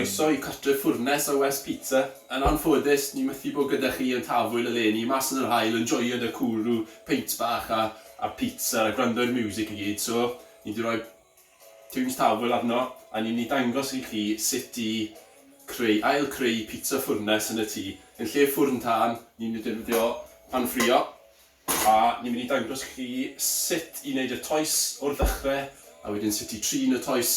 Croeso I cartref Ffwrnes a West Pitsa. Yn anffodus, ni methu bod gyda chi yn Tafwyl eleni, mas yn yr hael yn joio dy cwrw, peint bach a pizza a gwrando'r music I gyd. So, ni wedi rhoi tunes Tafwyl arno, a ni'n mynd I dangos I chi sut I ail creu pizza Ffwrnes yn y tŷ. Yn lle ffwrn tân, ni'n mynd I defnyddio pan ffrio, a ni'n mynd I dangos chi sut I wneud y toes o'r ddechrau, a wedyn sut I trin y toes,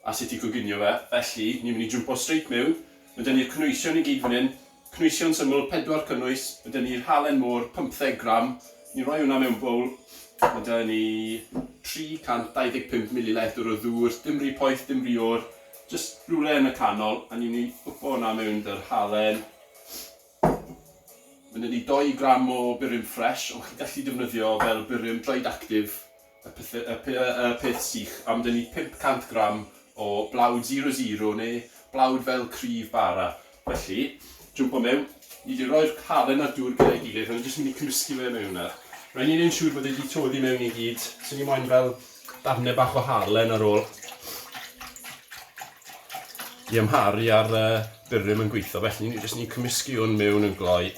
a sut I goginio fe. Felly, ni'n mynd I jwmpo straight mewn. Mae dyn ni'r cynwysion I gyd fan hyn. Cynwysion syml 4 cynnwys. Mae dyn ni'r halen môr 15 gram. Ni'n rhoi hwnna mewn bowl. Mae dyn ni 325 ml o ddŵr. Dim rhy poeth, dim rhy o'r. Just rhywle yn y canol. A ni'n mynd I gwpo hwnna mewn dy'r halen. Mae dyn ni 2 gram o byrym ffres. Ond chi'n gallu defnyddio fel byrym dried active. Y peth sych. A mae dyn ni 500 gram o blawd 00 neu blawd fel cryf bara. Felly, jwmpo mewn, ni wedi rhoi'r halen a'r dŵr gyda'i gilydd, ond jyst mynd I cymysgu fe mewn ar. Rhaid ni'n ein siŵr bod wedi toddi mewn I gyd, so ni moyn fel darnau bach o halen ar ôl I amharu ar byrym yn gweithio, felly ni jyst ni'n cymysgu hwn mewn yn gloi.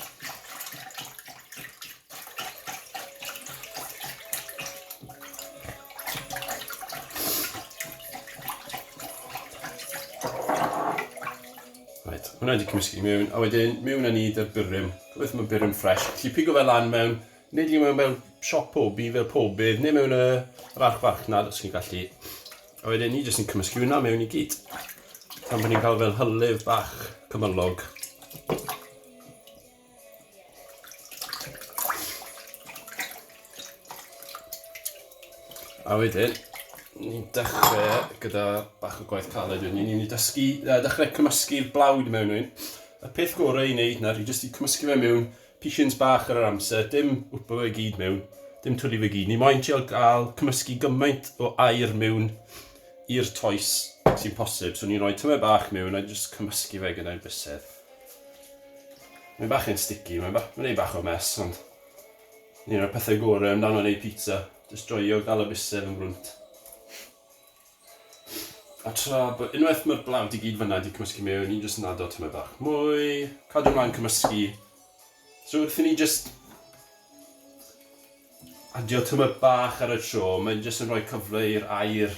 Hwna wedi cymysgu mewn, a wedyn mewn â ni dy'r byrym. Gobeithio mae byrym ffres. Felly pigo fe lan mewn, nid I mewn fel siop pobi fel pobydd, neu mewn yr arch farchnad os chi'n gallu. A wedyn ni jyst yn cymysgu hwnna mewn I gyd. Tan bod ni'n cael fel hylif bach cymylog. A wedyn, ni'n dechrau gyda bach o gwaith caled wedyn ni'n dechrau cymysgu'r blawd mewn nhw'n. Y peth gorau I wneud na, jyst I cymysgu fe mewn, patience bach ar yr amser, dim wpo fe gyd mewn, dim twli fe gyd. Ni moyn trial gael cymysgu gymaint o air mewn i'r toes sy'n posib. So ni'n rhoi tyma bach mewn a jyst cymysgu fe gyda'r bysedd. Mae'n bach yn sticky, mae'n neud bach o mes, ond ni'n rhoi pethau gorau amdano wneud pizza. Jyst joio gael y bysedd yn grwnt. A tra, unwaith mae'r blawd I gyd fyna wedi cymysgu mewn, ni'n jyst yn ado tyma bach mwy, cadw ymlaen cymysgu. So wrth I ni jyst adio tyma bach ar y tro, mae'n jyst yn rhoi cyfle i'r air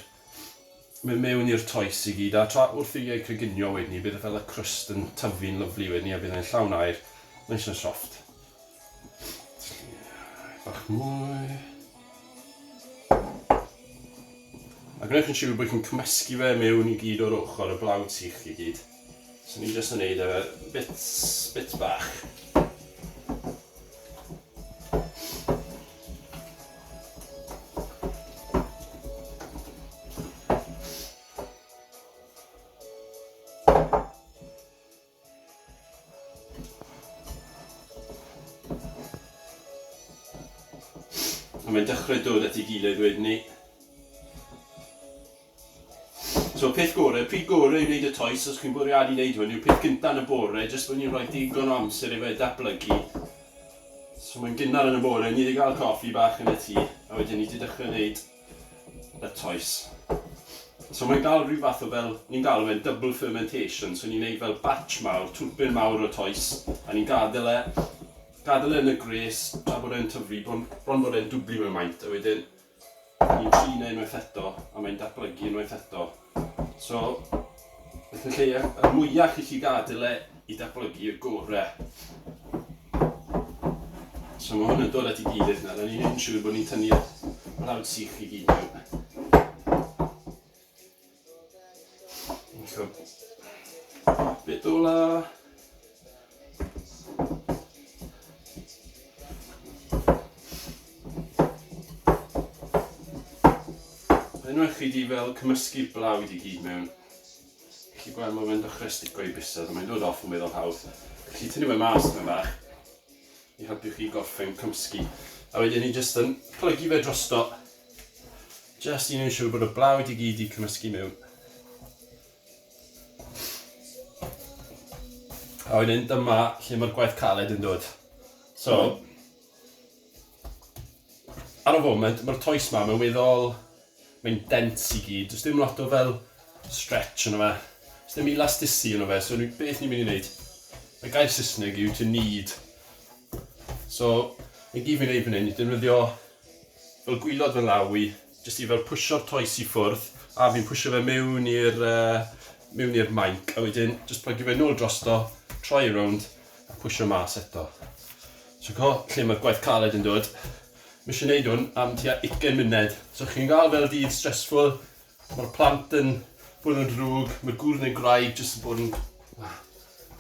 mynd mewn i'r toes I gyd. A tra wrth I ei creginio wedyn ni, bydd fel y crust yn tyfu'n lyflu wedyn ni, a bydd e'n llawn air. Mae'n eisiau soft. Bach mwy. A gwneud yn siŵr bod chi'n cymysgu fe mewn I gyd o'r ochr y blawd sych I gyd. So ni'n jyst yn neud e bit bach. A mae'n dechrau dod at ei gilydd wedyn ni. So peth gorau, pryd gorau I wneud y toes, os chi'n bwriadu I wneud hwn, yw'r peth gyntaf yn y bore, jyst bod ni'n rhoi digon o amser I fe datblygu. So mae'n gynnar yn y bore, ni wedi cael coffi bach yn y tŷ, a wedyn ni wedi dechrau wneud y toes. So mae'n gael rhyw fath o fel, ni'n gael fe'n double fermentation, so ni'n gwneud fel batch mawr, twmpyn mawr o toes, a ni'n gadael yn y gres, tra bod e'n tyfu, bron bod e'n dwbli mewn maint, a wedyn ni'n trin unwaith eto, a mae'n datblygu unwaith eto. So, yn lle, y mwyaf chi gadael I datblygu y gorau. So mae hwn yn dod at ei gilydd na, a ni'n yn siŵr bod ni'n tynnu'r blawd sych I gyd mewn. So, bit ola. Unwaith chi di fel cymysgu'r blawd I gyd mewn, chi gweld mae fe'n dechrau stico I bysedd, a mae'n dod off yn meddwl hawdd. Chi tynnu fe mas mewn bach, I helpu chi gorffen cymysgu. A wedyn ni jyst yn plygu fe drosto, jyst I wneud siŵr bod y blawd I gyd I cymysgu mewn. A wedyn dyma lle mae'r gwaith caled yn dod. So, ar y foment, mae'r toes mae'n weddol, mae'n dense I gyd, does dim lot o fel stretch yna fe. Os ddim elasticity yno fe, so beth ni'n mynd i wneud? Y gair Saesneg yw to knead. So, i gyd fi'n neud fan hyn, defnyddio fel gwylod fel lawi, jyst i fel pwysio'r toes i ffwrdd, a fi'n pwysio fe mewn i'r mainc, a wedyn jyst plygio fe nôl drosto, troi rownd, a pwysio mas eto. So lle mae'r gwaith caled yn dod, mi eisiau gwneud hwn am tua 20 munud. So chi'n gael fel dydd stressful, mae'r plant yn bod yn drwg, mae'r gŵr yn graig jyst yn bod yn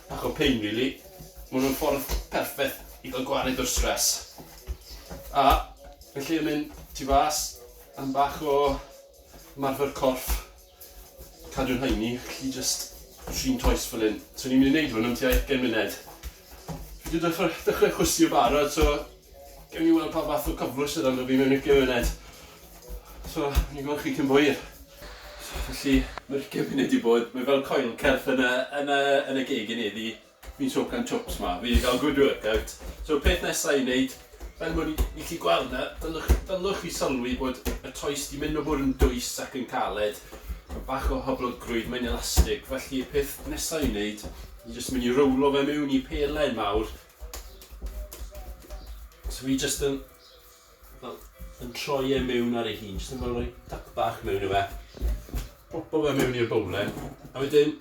bach o pain really. Mae nhw'n ffordd perffaith i gael gwared o'r stress. A yn lle mynd tu fas am bach o marfer corff, cadw'n haini, chi jyst 3 toes fel hyn. So ni'n mynd i wneud hwn am tua 20 munud. Fi wedi dechrau chwsio barod, so gewn ni weld pa fath o cyflwys yna fi mewn 20 munud. So, ni'n gweld chi cyn bwyr. Felly, mae'r 20 munud i bod, mae fel coil certh yn y geg i neddi, fi'n socan chops ma, fi wedi cael good workout. So, peth nesaf i wneud, fel mwyn i chi gweld na, dylwch chi sylwi bod y toes di mynd o bod yn dwys ac yn caled, mae bach o hyblodgrwydd, mae'n elastig, felly peth nesaf i wneud, ni jyst mynd i rowlo fe mewn i pelen mawr. So fi jyst yn troi e mewn ar ei hun, jyst yn fel rhoi dap bach mewn i fe. Popo fe mewn i'r bowlen, a wedyn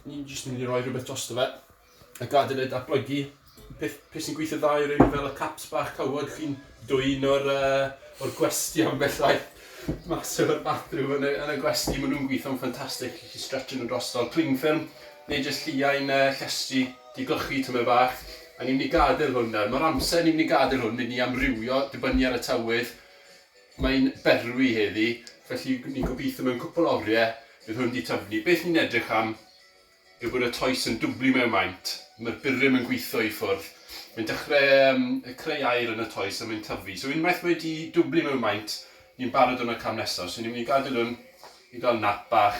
ni'n jyst mynd i roi rhywbeth drosto fe. A gadael e datblygu. Peth sy'n gweithio dda i rhywun fel y caps bach cywod, chi'n dwyn o'r gwesti am bellai. Mas o'r bathroom yn y gwesti, maen nhw'n gweithio'n ffantastig. Chi'n stretching nhw drosto. Cling film, neu jyst lliau'n llestri, di glychu tyma bach. A ni'n mynd i gadael hwnna. Mae'r amser ni'n mynd i gadael hwn, ni'n amrywio, dibynnu ar y tywydd. Mae'n berwi heddi, felly ni'n gobeithio mewn cwpl oriau, bydd hwn di tyfnu. Beth ni'n edrych am yw bod y toes yn dwblu mewn maint. Mae'r byrrym yn gweithio i ffwrdd. Mae'n dechrau creu air yn y toes a mae'n tyfu. So unwaith wedi dwblu mewn maint, ni'n barod yn y cam nesaf. So ni'n mynd i gadael hwn i gael nap bach.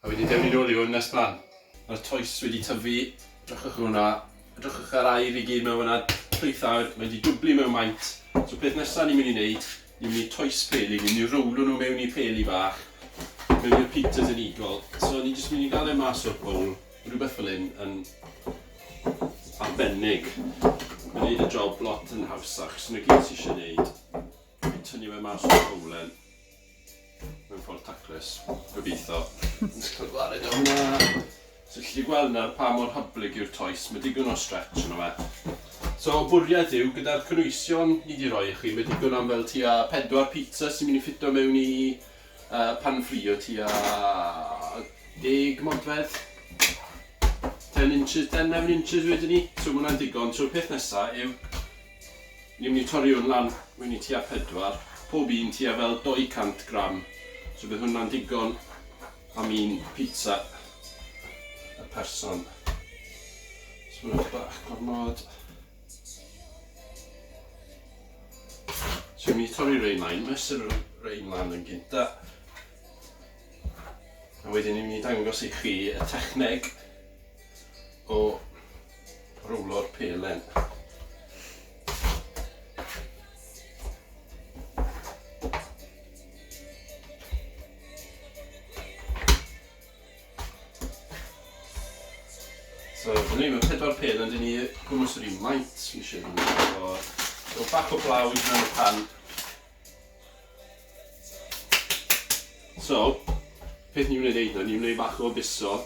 A wedyn defnydd nôl i hwn nes blan. Mae'r toes wedi tyfu, edrychwch hwnna. Edrychwch ar air i gyd mewn hwnna, llwyth awr, mae wedi dwblu mewn maint. So beth nesaf ni'n mynd i wneud, ni'n mynd i toes peli, ni'n mynd i rowlo nhw mewn i peli bach, mewn i'r pizzas yn igol. So ni'n jyst mynd i gael e mas o'r bowl, rhywbeth fel hyn yn arbennig. Mae'n gwneud y job lot yn hawsach, so yna gyd sy'n eisiau gwneud. Fi'n tynnu fe mas o'r bowlen, mewn ffordd taclus, gobeithio. Yn cael gwared o hwnna. So chi gweld nawr pa mor hyblyg yw'r toes, mae digon o stretch yno fe. So bwriad yw, gyda'r cynwysion ni wedi rhoi i chi, mae digon am fel tua 4 pitsa sy'n mynd i ffito mewn i pan ffrio tua 10 modfedd. 10-11 inches wedyn ni, so mae hwnna'n digon. So peth nesaf yw, ni'n mynd i torri hwn lan mewn i tua 4, pob un tua fel 200 gram. So bydd hwnna'n digon am un pitsa y person. So hwnna'n bach gormod. So ni'n mynd i torri rein lan, mesur rein lan yn gynta. A wedyn ni'n mynd i dangos i chi y techneg o rowlo'r pelen. So, ni mae 4 pelen, dyn ni gwmwys yr un maint, sy'n eisiau gwneud. So, bach o blawd mewn y pan. So, peth ni'n mynd i wneud, ni'n mynd i bach o buso.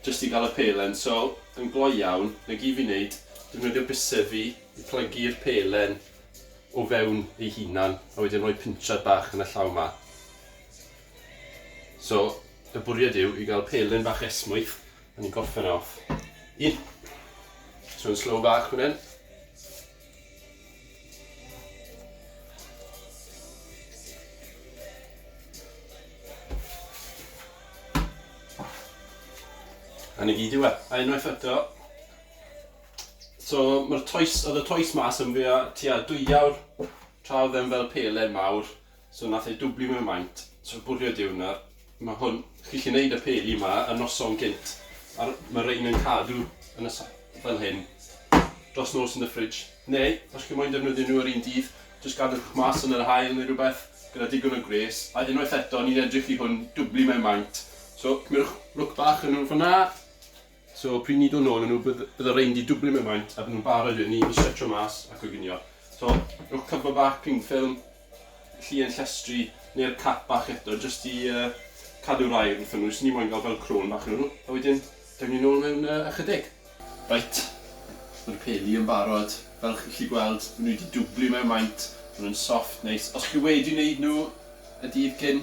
Jyst i gael y pelen, so yn gloi iawn, na gyd fi'n wneud, defnyddio bysedd fi i plygu'r pelen o fewn ei hunan, a wedyn rhoi pinchad bach yn y llaw yma. So, y bwriad yw i gael pelen bach esmwyth, a ni'n gorffen off. Un. So yn slow bach hwnna. A ni gyd yw e. A unwaith eto. So mae'r toes, oedd y toes mas yn fwy tua 2 awr tra oedd e'n fel pelen mawr. So nath ei dwblu mewn maint. So bwriad yw hwnna. Mae hwn, chi'n gallu gwneud y peli yma yn noson gynt. A mae rein yn cadw yn y fel hyn. Dros nos yn y ffridge. Neu, os chi'n moyn defnyddio nhw ar un dydd, jyst gadwch mas yn yr haul neu rhywbeth. gyda digon o gres. A unwaith eto, ni'n edrych i hwn dwbli mewn maint. So, cymryd lwc bach yn nhw fyna. So, pryd ni dod nôl yn nhw, bydd y rein di dwbli mewn maint a bydd nhw'n barod i stretcho mas ac o gynio. So, rwch cyfo bach cling ffilm, llun llestri, neu'r cap bach eto, jyst i cadw'r air wrth nhw, sy'n ni moyn gael fel crôn bach yn nhw. A wedyn, dewn ni nôl mewn ychydig. Right, mae'r peli yn barod. Fel chi'n gallu gweld, maen nhw wedi dwbli mewn maint, maen nhw'n soft, neis. Os chi wedi wneud nhw y dydd cyn,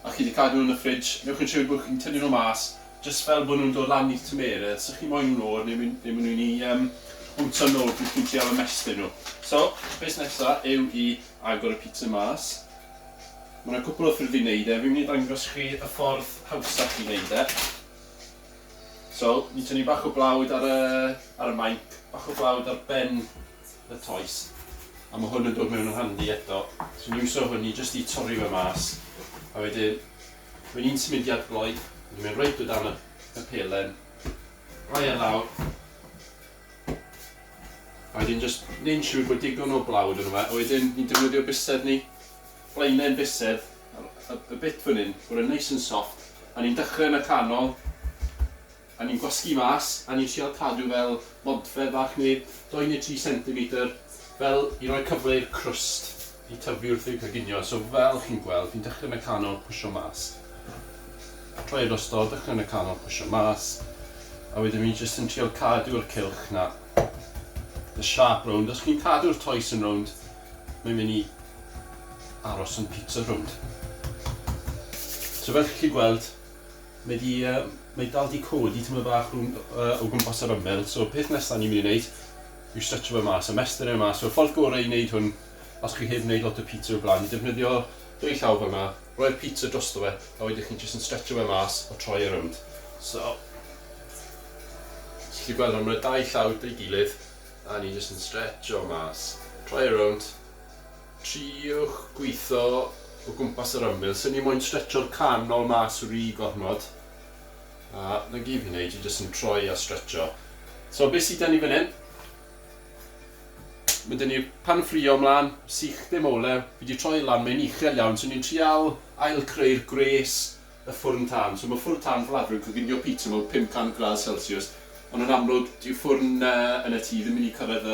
a chi wedi cadw nhw yn y ffridge, newch yn siŵr bod chi'n tynnu nhw mas, jyst fel bod nhw'n dod lan i'r tymeredd, so chi moyn nhw'n o'r, neu maen nhw'n i wmto nôl pryd chi'n trial ymestyn nhw. So, beth nesaf yw i agor y pitsa mas. Mae yna cwpl o ffyrdd i wneud e, fi'n mynd i ddangos chi y ffordd hawsach i wneud e. So, ni'n tynnu bach o blawd ar y maint, bach o blawd ar ben y toes. A mae hwn yn dod mewn yn handi eto. So ni'n iwso hwn i jyst i torri fe mas. A wedyn, mae'n un symudiad gloi, ni'n mynd reit o dan y pelen, rai e lawr. A wedyn jyst neu'n siŵr bod digon o blawd yn yma. A wedyn, ni'n defnyddio bused ni, blaenau'n bused, y bit fan hyn, bod yn neis yn soft. A ni'n dechrau yn y canol, a ni'n gwasgu mas, a ni'n siarad cadw fel modfedd bach neu 2 neu 3 cm fel i roi cyfle i'r crwst i tyfu wrth i'w coginio. So fel chi'n gweld, fi'n dechrau yn y canol pwysio mas. Troi yr ystod, dechrau yn y canol pwysio mas. A wedyn fi'n jyst yn trial cadw'r cylch na. The sharp round. Os chi'n cadw'r toes yn round, mae'n mynd i aros yn pitsa round. So fel chi'n gweld, mae dal di codi tyma bach o gwmpas yr ymyl. So peth nesaf ni'n mynd i wneud yw stretcho fe mas, ymestyn e mas. So ffordd gorau i wneud hwn, os chi heb wneud lot o pitsa o'r blaen, i defnyddio 2 llaw fel yma, roi'r pitsa drosto fe, a wedyn chi'n jyst yn stretcho fe mas o troi e rownd. So, chi'n gweld hwn, mae'n 2 llaw ei gilydd, a ni jyst yn stretcho mas, troi e rownd. Triwch gweithio o gwmpas yr ymyl, so ni moyn stretcho'r canol mas o'r i gormod. A na gyd fi'n neud, i jyst yn troi a stretcho. So, beth sydd gen i fan hyn? Mae dyn ni'r pan ffrio ymlaen, sych dim olew, fi wedi troi lan, mae'n uchel iawn, so ni'n trial ail creu'r gres y ffwrn tan. So mae ffwrn tan fel arfer yn coginio pitsa mewn 500 grad Celsius, ond yn amlwg, dyw ffwrn yn y tŷ ddim yn mynd i cyrraedd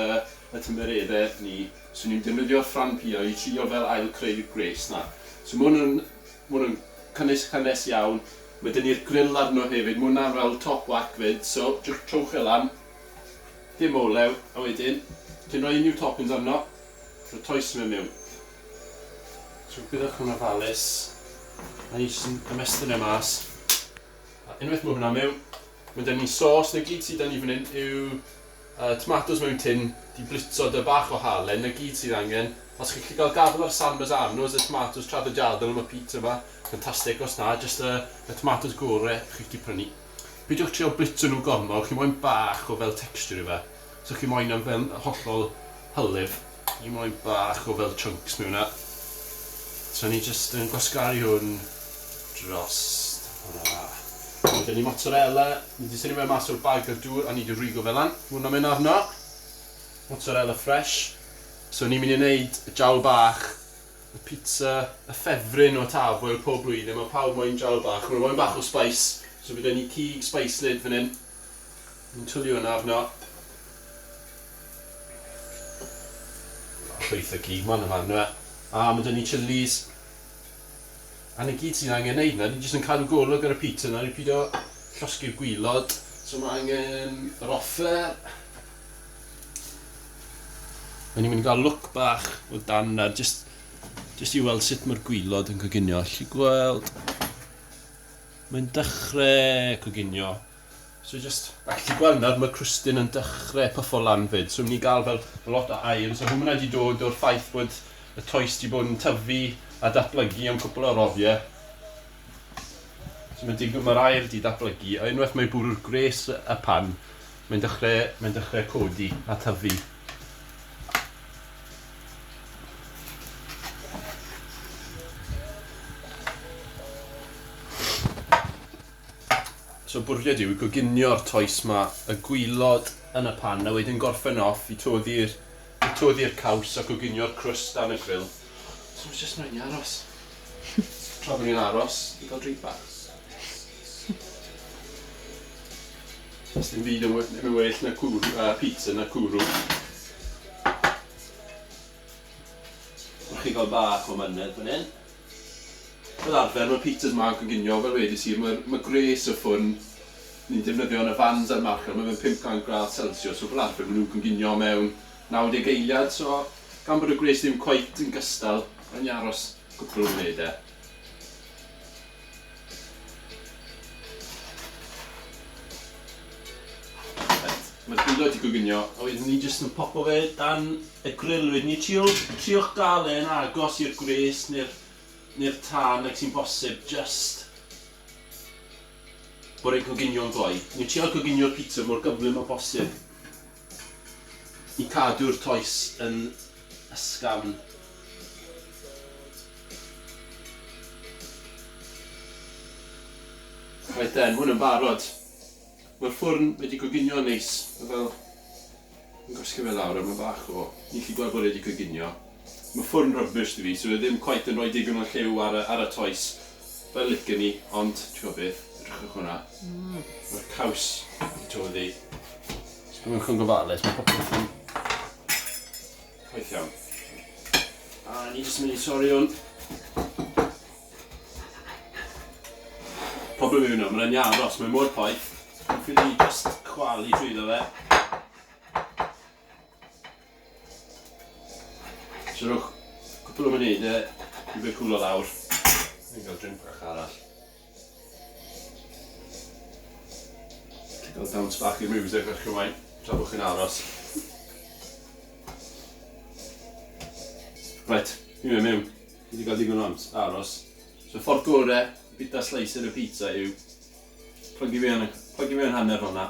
y tymereddau ni, so ni'n defnyddio'r ffran pio i trio fel ail creu'r gres na. So mae hwn yn cynnes iawn, mae dyn ni'r grill arno hefyd, mae hwnna fel top whack fyd, so trowch e lan, dim olew, a wedyn, ti'n rhoi unrhyw toppings arno, rhoi toes yma mewn. So gyda'ch hwnna falus, a ni jyst yn ymestyn e mas. A unwaith mae hwnna mewn, mae dyn ni sos, na gyd sydd dyn ni fan hyn yw tomatos mewn tin, di blitzo dy bach o halen, na gyd sydd angen. Os chi'n gallu cael gafel ar San Marzano's, y tomatos traddodiadol am y pitsa yma, ffantastig os na, jyst y tomatos gorau chi'n gallu prynu. Peidiwch trio blitzo nhw gormod, chi'n moyn bach o fel texture i fe. So chi'n moyn am fel hollol hylif, chi'n moyn bach o fel chunks mewn yna. So ni jyst yn gwasgaru hwn drost hwnna. Wedyn ni mozzarella, ni wedi syni fe mas o'r bag o'r dŵr a ni wedi rhigo fel lan. Hwnnw mynd arno. Mozzarella fresh. So ni'n mynd i wneud y jawl bach, y pitsa, y ffefryn o Tafwyl pob blwyddyn. Mae pawb moyn jawl bach, mae'n moyn bach o spice. So byddwn ni cig spice lid fan hyn. Ni'n twlio hwnna arno. Llwyth o cig, man yma arno. A mae dyn ni chilies. A na gyd sy'n angen neud na, ni jyst yn cadw golwg ar y pitsa na, ni pido llosgi'r gwylod. So mae angen yr offer. Mae ni'n mynd i gael look bach o dan na, jyst i weld sut mae'r gwylod yn coginio. Allu gweld, mae'n dechrau coginio. So allu gweld nawr, mae'r crwstyn yn dechrau puffo lan fyd. So mynd i gael fel lot o air. So hwnna wedi dod o'r ffaith bod y toes wedi bod yn tyfu a datblygu am cwpl o rofiau. So mae'r air wedi datblygu. A unwaith mae bwrw'r gres y pan, mae'n dechrau codi a tyfu. So bwriad yw i goginio'r toes ma, y gwylod yn y pan, a wedyn gorffen off i toddi'r caws a goginio'r crwst dan y grill. So mae'n jyst rhaid i aros. Tra bod ni'n aros, i gael drink bach. Os dim byd yn well na pizza na cwrw. Rwy'ch chi gael bach o mynedd fan hyn. Fel arfer, mae pizzas ma'n coginio, fel wedys i, mae gres y ffwn ni'n defnyddio yn y fans a'r marchar, mae fe'n 500 grad Celsius, so fel arfer maen nhw'n coginio mewn 90 eiliad, so gan bod y gres ddim cweit yn gystal, mae'n aros cwpl o munedau. Mae'r gwylod wedi coginio, a wedyn ni jyst yn popo fe dan y grill wedyn ni triwch gael e'n agos i'r gres neu'r tân ac sy'n bosib jyst bod e'n coginio'n gloi. Ni'n trial coginio'r pizza mor gyflym o bosib i cadw'r toes yn ysgafn. Right then, hwn yn barod. Mae'r ffwrn wedi coginio neis, fel yn gosgi fe lawr, mae bach o, ni'n gallu gweld bod wedi coginio. Mae ffwrn rubbish di fi, so ddim cweit yn rhoi digon o lliw ar y toes fel licen ni, ond ti'n gwybod beth, edrychwch hwnna. Mae'r caws wedi toddi. Os byddwn chi'n gofalus, mae popeth yn gwaith iawn. A ni jyst mynd i torri hwn. Problem yw hwnna, mae'n aros, mae mor poeth. Fy ni just chwalu trwyddo fe. Siarwch cwpl o munedau i fe cwlo lawr. Ni'n cael drink bach arall. Ni'n cael dawns bach i'r music o'ch chymain, tra bod chi'n aros. Right, ni'n mynd mewn. Ni wedi cael digon o aros. So ffordd gorau i bita slicer y pizza yw plygu fi yn hanner hwnna.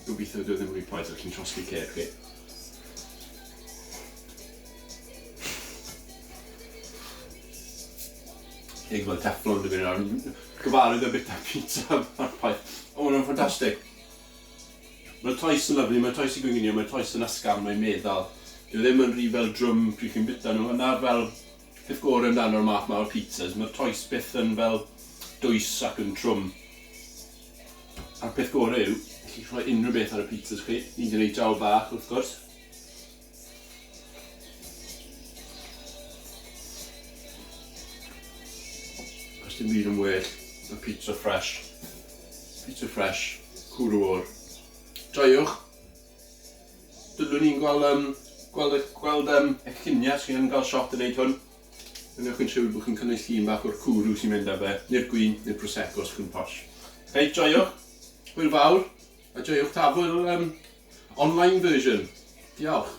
Gobeithio dwi ddim yn poeth o'ch chi'n trosgu ceg chi. Ceg fel Tafwyl dy fi'n ar gyfarwydd o bita pizza ar poeth. O, hwnna'n ffantastig. Mae'r toes yn lyflu, mae'r toes i gwynginio, mae'r toes yn ysgafn, mae'n meddal. Dwi ddim yn rhy fel drwm pryd chi'n bita nhw. Yna'r fel peth gorau amdano'r math ma o'r pizzas. Mae'r toes byth yn fel dwys ac yn trwm. A'r peth gorau yw, chi rhoi unrhyw beth ar y pizzas chi. Ni'n gwneud jawl bach, wrth gwrs. Os dim byd yn well, mae pizza fresh. Pizza fresh, cwrw o'r. Joiwch. Dylwn ni'n gweld eich lluniau, os chi'n cael shot yn neud hwn. Ynwch chi'n siŵr bod chi'n cynnwys llun bach o'r cwrw sy'n mynd â fe, neu'r gwyn, neu'r prosecco os chi'n posh. Hei, joiwch. Hwyl fawr, a joiwch Tafwyl online version. Diolch.